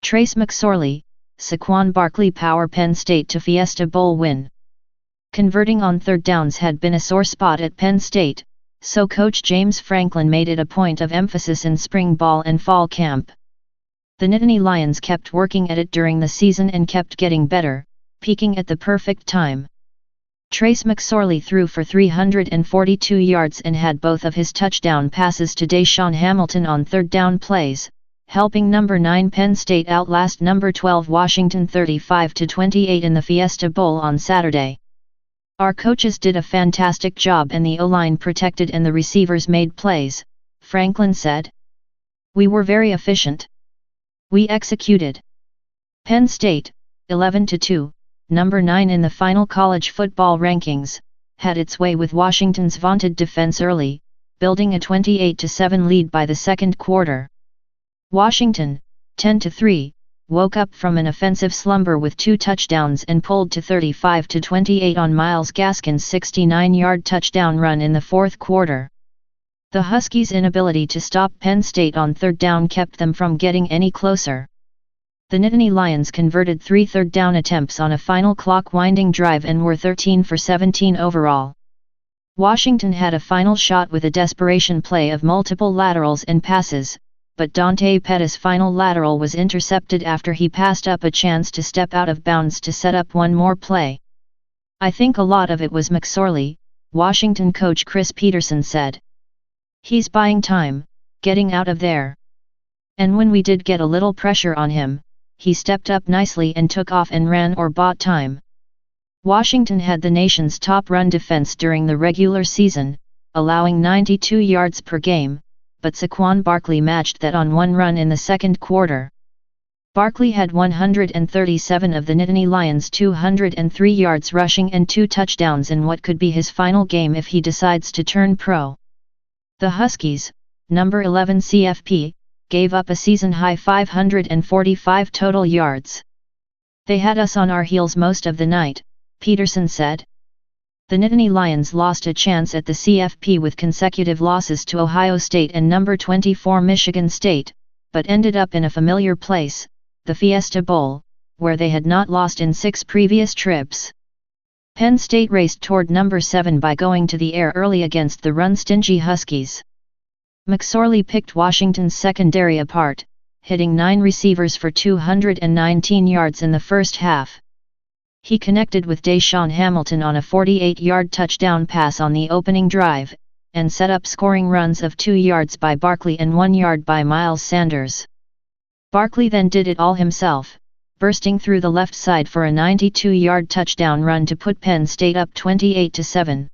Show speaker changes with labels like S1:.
S1: Trace McSorley, Saquon Barkley power Penn State to Fiesta Bowl win. Converting on third downs had been a sore spot at Penn State, so coach James Franklin made it a point of emphasis in spring ball and fall camp. The Nittany Lions kept working at it during the season and kept getting better, peaking at the perfect time. Trace McSorley threw for 342 yards and had both of his touchdown passes to DaeSean Hamilton on third down plays, helping number 9 Penn State outlast number 12 Washington 35-28 in the Fiesta Bowl on Saturday. "Our coaches did a fantastic job and the O-line protected and the receivers made plays," Franklin said. "We were very efficient. We executed." Penn State, 11-2, number 9 in the final college football rankings, had its way with Washington's vaunted defense early, building a 28-7 lead by the second quarter. Washington, 10-3, woke up from an offensive slumber with 2 touchdowns and pulled to 35-28 on Myles Gaskin's 69-yard touchdown run in the fourth quarter. The Huskies' inability to stop Penn State on third down kept them from getting any closer. The Nittany Lions converted 3 third down attempts on a final clock-winding drive and were 13 for 17 overall. Washington had a final shot with a desperation play of multiple laterals and passes, but Dante Pettis' final lateral was intercepted after he passed up a chance to step out of bounds to set up one more play. "I think a lot of it was McSorley," Washington coach Chris Peterson said. "He's buying time, getting out of there. And when we did get a little pressure on him, he stepped up nicely and took off and ran or bought time." Washington had the nation's top run defense during the regular season, allowing 92 yards per game, but Saquon Barkley matched that on one run in the second quarter. Barkley had 137 of the Nittany Lions' 203 yards rushing and 2 touchdowns in what could be his final game if he decides to turn pro. The Huskies, number 11 CFP, gave up a season-high 545 total yards. "They had us on our heels most of the night," Peterson said. The Nittany Lions lost a chance at the CFP with consecutive losses to Ohio State and number 24 Michigan State, but ended up in a familiar place, the Fiesta Bowl, where they had not lost in 6 previous trips. Penn State raced toward number 7 by going to the air early against the run-stingy Huskies. McSorley picked Washington's secondary apart, hitting 9 receivers for 219 yards in the first half. He connected with DaeSean Hamilton on a 48-yard touchdown pass on the opening drive, and set up scoring runs of 2 yards by Barkley and 1 yard by Miles Sanders. Barkley then did it all himself, bursting through the left side for a 92-yard touchdown run to put Penn State up 28-7.